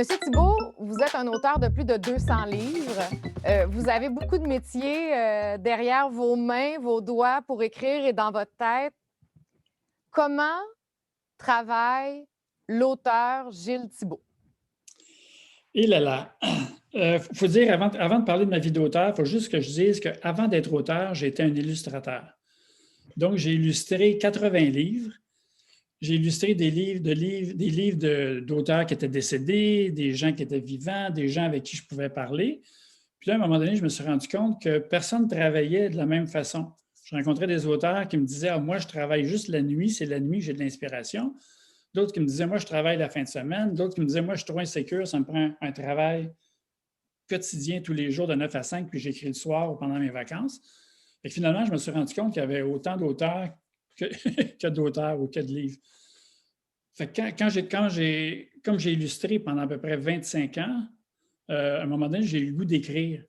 Monsieur Thibault, vous êtes un auteur de plus de 200 livres. Vous avez beaucoup de métiers derrière vos mains, vos doigts pour écrire et dans votre tête. Comment travaille l'auteur Gilles Thibault? Et là là, faut dire avant de parler de ma vie d'auteur, il faut juste que je dise qu'avant d'être auteur, j'ai été un illustrateur. Donc, j'ai illustré 80 livres. J'ai illustré des livres d'auteurs qui étaient décédés, des gens qui étaient vivants, des gens avec qui je pouvais parler. Puis là, à un moment donné, je me suis rendu compte que personne ne travaillait de la même façon. Je rencontrais des auteurs qui me disaient: ah, moi, je travaille juste la nuit, c'est la nuit que j'ai de l'inspiration. D'autres qui me disaient: moi, je travaille la fin de semaine. D'autres qui me disaient: moi, je suis trop insécure, ça me prend un travail quotidien tous les jours de 9 à 5, puis j'écris le soir ou pendant mes vacances. Et finalement, je me suis rendu compte qu'il y avait autant d'auteurs que, que d'auteurs ou que de livres. Fait que comme j'ai illustré pendant à peu près 25 ans, à un moment donné, j'ai eu le goût d'écrire.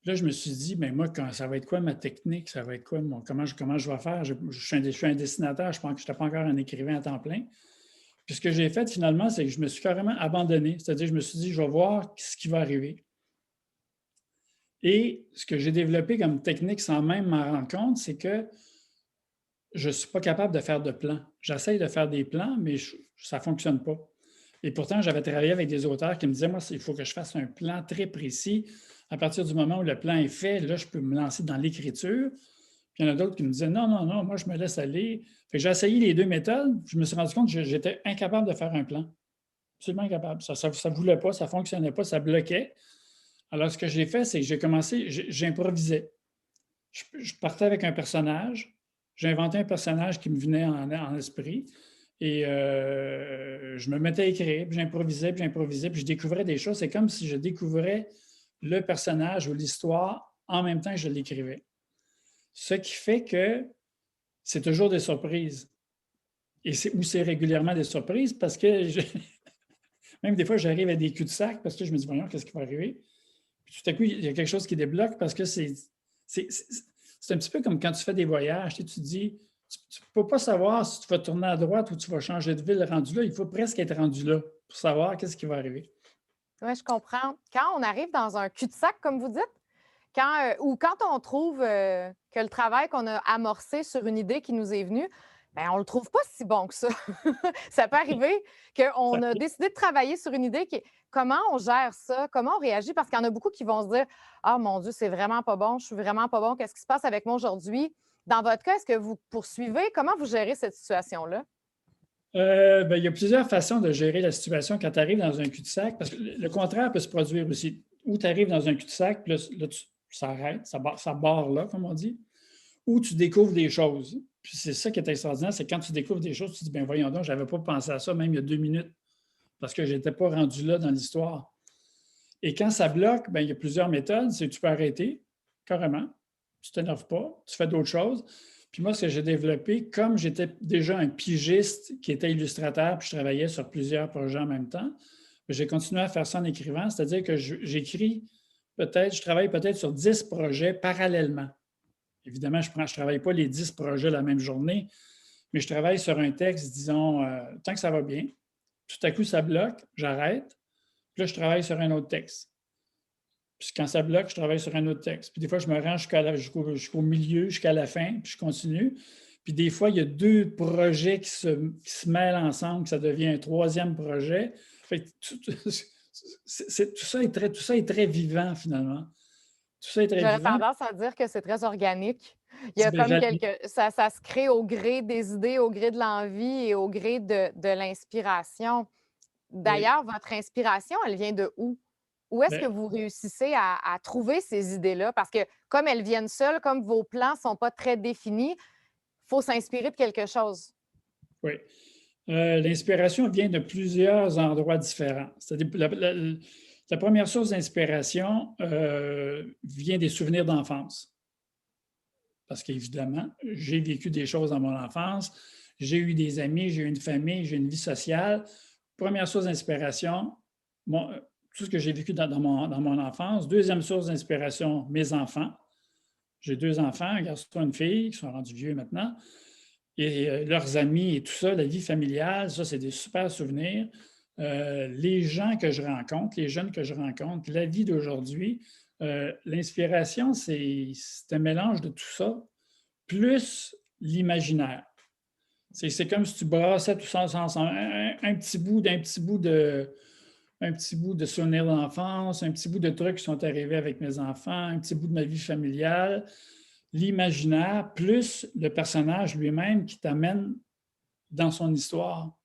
Là, je me suis dit, mais moi, ça va être quoi ma technique? Ça va être quoi comment je vais faire? Je suis un dessinateur, je n'étais pas encore un écrivain à temps plein. Puis ce que j'ai fait finalement, c'est que je me suis carrément abandonné. C'est-à-dire, je me suis dit, je vais voir ce qui va arriver. Et ce que j'ai développé comme technique sans même m'en rendre compte, c'est que je ne suis pas capable de faire de plans. J'essaye de faire des plans, mais ça ne fonctionne pas. Et pourtant, j'avais travaillé avec des auteurs qui me disaient: moi, il faut que je fasse un plan très précis. À partir du moment où le plan est fait, là, je peux me lancer dans l'écriture. Puis il y en a d'autres qui me disaient: non, non, non, moi, je me laisse aller. Fait que j'ai essayé les deux méthodes. Je me suis rendu compte que j'étais incapable de faire un plan. Absolument incapable. Ça ne voulait pas, ça ne fonctionnait pas, ça bloquait. Alors, ce que j'ai fait, c'est que j'ai commencé, j'improvisais. Je partais avec un personnage, j'inventais un personnage qui me venait en esprit et je me mettais à écrire, puis j'improvisais, puis je découvrais des choses. C'est comme si je découvrais le personnage ou l'histoire en même temps que je l'écrivais. Ce qui fait que c'est toujours des surprises. Et c'est régulièrement des surprises parce que même des fois, j'arrive à des cul-de-sac parce que je me dis: voyons, qu'est-ce qui va arriver? Puis tout à coup, il y a quelque chose qui débloque parce que c'est un petit peu comme quand tu fais des voyages. Tu te dis, tu ne peux pas savoir si tu vas tourner à droite ou tu vas changer de ville rendu là. Il faut presque être rendu là pour savoir qu'est-ce qui va arriver. Oui, je comprends. Quand on arrive dans un cul-de-sac, comme vous dites, ou quand on trouve que le travail qu'on a amorcé sur une idée qui nous est venue, ben, on ne le trouve pas si bon que ça. Ça peut arriver qu'on a décidé de travailler sur une idée qui. Comment on gère ça? Comment on réagit? Parce qu'il y en a beaucoup qui vont se dire: ah mon Dieu, c'est vraiment pas bon, je suis vraiment pas bon, qu'est-ce qui se passe avec moi aujourd'hui? Dans votre cas, est-ce que vous poursuivez? Comment vous gérez cette situation-là? Ben, il y a plusieurs façons de gérer la situation quand tu arrives dans un cul-de-sac, parce que le contraire peut se produire aussi. Ou tu arrives dans un cul-de-sac, puis là, ça arrête, ça barre là, comme on dit, ou tu découvres des choses. Puis c'est ça qui est extraordinaire, c'est quand tu découvres des choses, tu te dis: ben voyons donc, je n'avais pas pensé à ça même il y a 2 minutes, parce que je n'étais pas rendu là dans l'histoire. Et quand ça bloque, ben, il y a plusieurs méthodes. C'est que tu peux arrêter carrément, tu ne t'énerves pas, tu fais d'autres choses. Puis moi, ce que j'ai développé, comme j'étais déjà un pigiste qui était illustrateur, puis je travaillais sur plusieurs projets en même temps, j'ai continué à faire ça en écrivant, c'est-à-dire que j'écris je travaille peut-être sur 10 projets parallèlement. Évidemment, je ne travaille pas les 10 projets la même journée, mais je travaille sur un texte, disons, tant que ça va bien. Tout à coup, ça bloque, j'arrête, puis là, je travaille sur un autre texte. Puis quand ça bloque, je travaille sur un autre texte. Puis des fois, je me rends jusqu'au milieu, jusqu'à la fin, puis je continue. Puis des fois, il y a deux projets qui se mêlent ensemble, que ça devient un troisième projet. Fait que tout ça est très vivant, finalement. Tout ça est très J'aurais vivant. tendance à dire que c'est très organique. Il y a comme ça se crée au gré des idées, au gré de l'envie et au gré de l'inspiration. Oui. D'ailleurs, votre inspiration, elle vient de où? Où est-ce que Ben, vous réussissez à trouver ces idées-là? Parce que comme elles viennent seules, comme vos plans ne sont pas très définis, il faut s'inspirer de quelque chose. oui. L'inspiration vient de plusieurs endroits différents. C'est-à-dire, la première source d'inspiration vient des souvenirs d'enfance. Parce qu'évidemment, j'ai vécu des choses dans mon enfance, j'ai eu des amis, j'ai eu une famille, j'ai une vie sociale. Première source d'inspiration, tout ce que j'ai vécu dans mon enfance. Deuxième source d'inspiration, mes enfants. J'ai 2 enfants, un garçon et une fille, qui sont rendus vieux maintenant. Et leurs amis et tout ça, la vie familiale, ça, c'est des super souvenirs. les gens que je rencontre, les jeunes que je rencontre, la vie d'aujourd'hui. L'inspiration, c'est un mélange de tout ça, plus l'imaginaire. C'est comme si tu brassais tout ça ensemble, un petit bout un petit bout de souvenirs d'enfance, un petit bout de trucs qui sont arrivés avec mes enfants, un petit bout de ma vie familiale, l'imaginaire, plus le personnage lui-même qui t'amène dans son histoire.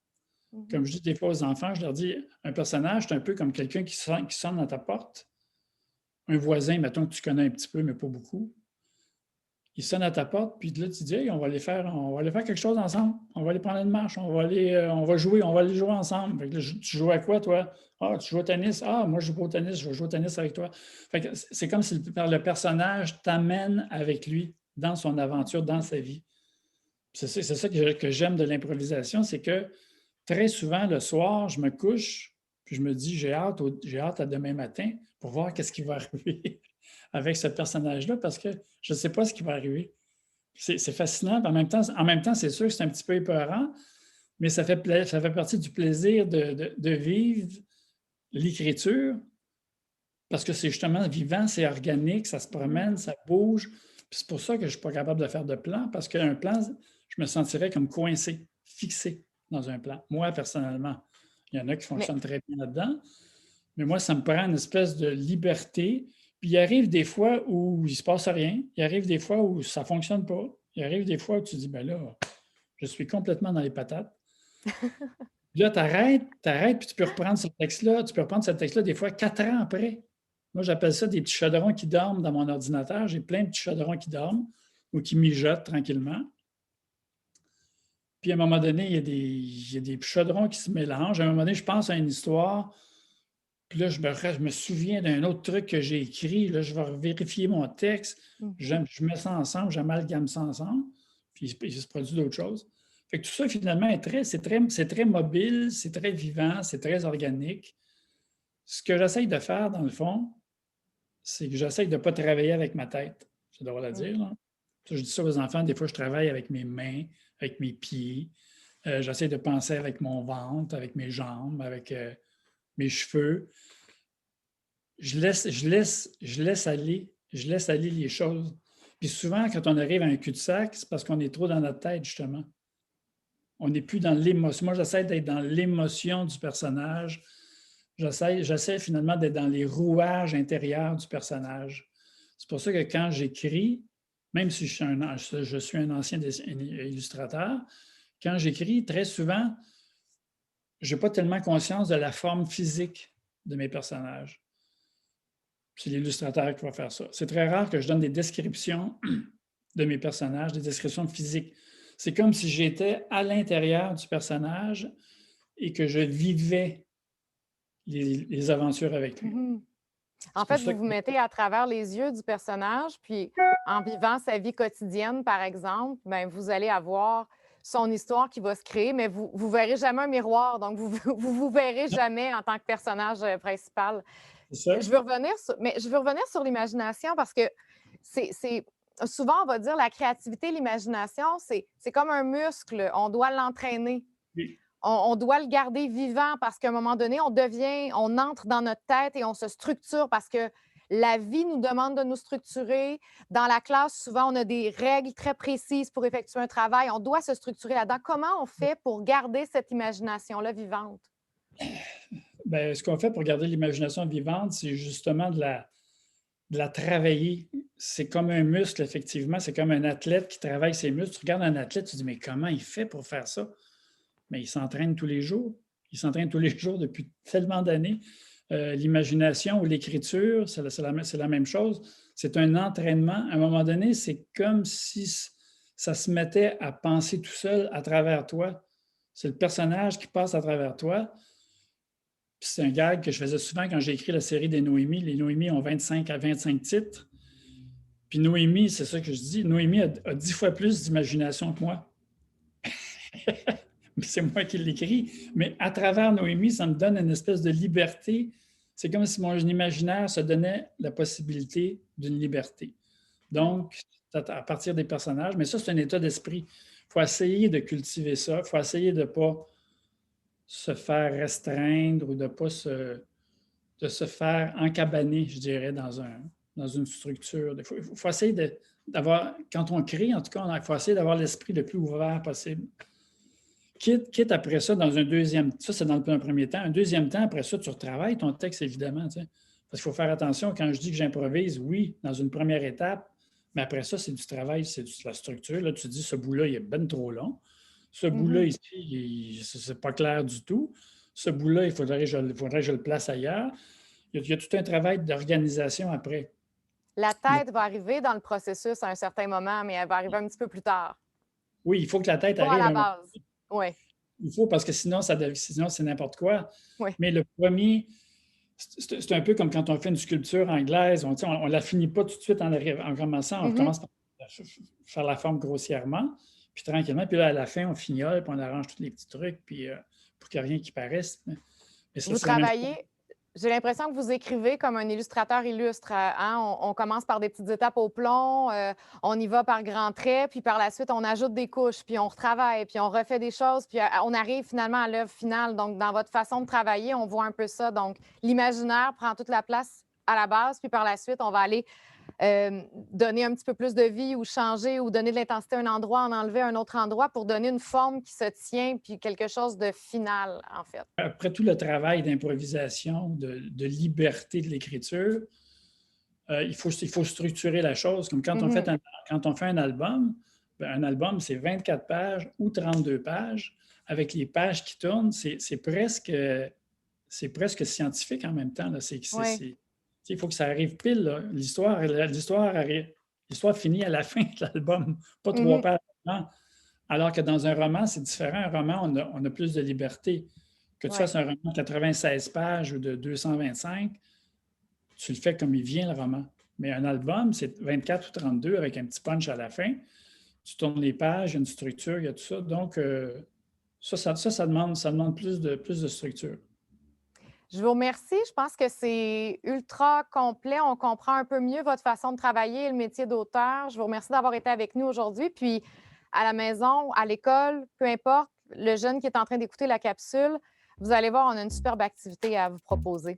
Comme je dis des fois aux enfants, je leur dis, un personnage, c'est un peu comme quelqu'un qui sonne à ta porte. Un voisin, mettons que tu connais un petit peu, mais pas beaucoup. Il sonne à ta porte, puis là, tu dis, hey, on va aller faire quelque chose ensemble. On va aller prendre une marche, on va aller jouer ensemble. Fait que là, tu joues à quoi, toi? Ah, tu joues au tennis. Ah, moi, je joue pas au tennis, je vais jouer au tennis avec toi. Fait que c'est comme si le personnage t'amène avec lui dans son aventure, dans sa vie. C'est ça que j'aime de l'improvisation, c'est que très souvent, le soir, je me couche, puis je me dis, j'ai hâte à demain matin pour voir qu'est-ce qui va arriver avec ce personnage-là, parce que je ne sais pas ce qui va arriver. C'est fascinant, en même temps, c'est sûr que c'est un petit peu épeurant, mais ça fait partie du plaisir de vivre l'écriture, parce que c'est justement vivant, c'est organique, ça se promène, ça bouge. Puis c'est pour ça que je ne suis pas capable de faire de plan, parce qu'un plan, je me sentirais comme coincé, fixé dans un plan. Moi, personnellement, il y en a qui fonctionnent très bien là-dedans, mais moi, ça me prend une espèce de liberté. Puis il arrive des fois où il ne se passe rien. Il arrive des fois où ça ne fonctionne pas. Il arrive des fois où tu dis, ben là, je suis complètement dans les patates. Puis là, tu arrêtes, puis tu peux reprendre ce texte-là. Tu peux reprendre ce texte-là des fois 4 ans après. Moi, j'appelle ça des petits chaudrons qui dorment dans mon ordinateur. J'ai plein de petits chaudrons qui dorment ou qui mijotent tranquillement. Puis à un moment donné, il y a des chaudrons qui se mélangent. À un moment donné, je pense à une histoire. Puis là, je me souviens d'un autre truc que j'ai écrit. Là, je vais vérifier mon texte. Je mets ça ensemble, j'amalgame ça ensemble. Puis il se produit d'autres choses. Fait que tout ça, finalement, c'est très mobile, c'est très vivant, c'est très organique. Ce que j'essaye de faire, dans le fond, c'est que j'essaye de ne pas travailler avec ma tête. C'est drôle à dire, là. Je dis ça aux enfants, des fois, je travaille avec mes mains, avec mes pieds. J'essaie de penser avec mon ventre, avec mes jambes, avec mes cheveux. Je laisse aller les choses. Puis souvent, quand on arrive à un cul-de-sac, c'est parce qu'on est trop dans notre tête, justement. On n'est plus dans l'émotion. Moi, j'essaie d'être dans l'émotion du personnage. J'essaie finalement d'être dans les rouages intérieurs du personnage. C'est pour ça que quand j'écris, même si je suis un ancien illustrateur, quand j'écris, très souvent, je n'ai pas tellement conscience de la forme physique de mes personnages. C'est l'illustrateur qui va faire ça. C'est très rare que je donne des descriptions de mes personnages, des descriptions physiques. C'est comme si j'étais à l'intérieur du personnage et que je vivais les aventures avec lui. En fait, vous vous mettez à travers les yeux du personnage, puis en vivant sa vie quotidienne, par exemple, ben, vous allez avoir son histoire qui va se créer, mais vous ne verrez jamais un miroir, donc vous verrez jamais en tant que personnage principal. Je veux revenir sur l'imagination parce que c'est souvent, on va dire, la créativité, l'imagination, c'est comme un muscle, on doit l'entraîner. Oui. On doit le garder vivant parce qu'à un moment donné, on entre dans notre tête et on se structure parce que la vie nous demande de nous structurer. Dans la classe, souvent, on a des règles très précises pour effectuer un travail. On doit se structurer là-dedans. Comment on fait pour garder cette imagination-là vivante? Bien, ce qu'on fait pour garder l'imagination vivante, c'est justement de la travailler. C'est comme un muscle, effectivement. C'est comme un athlète qui travaille ses muscles. Tu regardes un athlète, tu te dis, mais comment il fait pour faire ça? Mais il s'entraîne tous les jours. Il s'entraîne tous les jours depuis tellement d'années. L'imagination ou l'écriture, c'est la même chose. C'est un entraînement. À un moment donné, c'est comme si ça se mettait à penser tout seul à travers toi. C'est le personnage qui passe à travers toi. Puis c'est un gag que je faisais souvent quand j'ai écrit la série des Noémies. Les Noémies ont 25 à 25 titres. Puis Noémie, c'est ça que je dis, Noémie a 10 fois plus d'imagination que moi. C'est moi qui l'écris. Mais à travers Noémie, ça me donne une espèce de liberté. C'est comme si mon imaginaire se donnait la possibilité d'une liberté. Donc, à partir des personnages, mais ça, c'est un état d'esprit. Il faut essayer de cultiver ça. Il faut essayer de ne pas se faire restreindre ou de se faire encabaner, je dirais, dans une structure. Il faut essayer d'avoir, quand on crée, en tout cas, il faut essayer d'avoir l'esprit le plus ouvert possible. Quitte après ça, dans un deuxième, ça c'est dans un premier temps. Un deuxième temps, après ça, tu retravailles ton texte, évidemment. Tu sais. Parce qu'il faut faire attention, quand je dis que j'improvise, oui, dans une première étape, mais après ça, c'est du travail, c'est de la structure. Là, tu dis, ce bout-là, il est ben trop long. Ce bout-là, Mhm. ici, c'est pas clair du tout. Ce bout-là, faudrait que je le place ailleurs. Il y a tout un travail d'organisation après. La Le- tête va arriver dans le processus à un certain moment, mais elle va arriver un petit peu plus tard. oui, il faut que la tête Pas à arrive la à un moment. base. Oui, Il faut, parce que sinon c'est n'importe quoi. oui. Mais le premier, c'est un peu comme quand on fait une sculpture anglaise. On ne la finit pas tout de suite en commençant. On Mhm. commence par faire la forme grossièrement, puis tranquillement. Puis là, à la fin, on fignole, puis on arrange tous les petits trucs, puis pour qu'il n'y ait rien qui paraisse. Mais Vous c'est la même chose. travaillez, j'ai l'impression que vous écrivez comme un illustrateur illustre. Hein? On commence par des petites étapes au plomb, on y va par grands traits, puis par la suite, on ajoute des couches, puis on retravaille, puis on refait des choses, puis on arrive finalement à l'œuvre finale. Donc, dans votre façon de travailler, on voit un peu ça. Donc, l'imaginaire prend toute la place à la base, puis par la suite, on va aller donner un petit peu plus de vie ou changer ou donner de l'intensité à un endroit, en enlever à un autre endroit pour donner une forme qui se tient, puis quelque chose de final, en fait. Après tout le travail d'improvisation, de liberté de l'écriture, il faut structurer la chose. Comme Mhm. quand on fait un album, ben, un album, c'est 24 pages ou 32 pages. Avec les pages qui tournent, c'est presque scientifique en même temps. Là. Oui. Il faut que ça arrive pile. Là. L'histoire finit à la fin de l'album, pas trois Mhm. pages avant. Alors que dans un roman, c'est différent. Un roman, on a plus de liberté. Que tu Oui. fasses un roman de 96 pages ou de 225, tu le fais comme il vient, le roman. Mais un album, c'est 24 ou 32 avec un petit punch à la fin. Tu tournes les pages, il y a une structure, il y a tout ça. Donc, ça demande plus de structure. Je vous remercie. Je pense que c'est ultra complet. On comprend un peu mieux votre façon de travailler et le métier d'auteur. Je vous remercie d'avoir été avec nous aujourd'hui. Puis, à la maison, à l'école, peu importe, le jeune qui est en train d'écouter la capsule, vous allez voir, on a une superbe activité à vous proposer.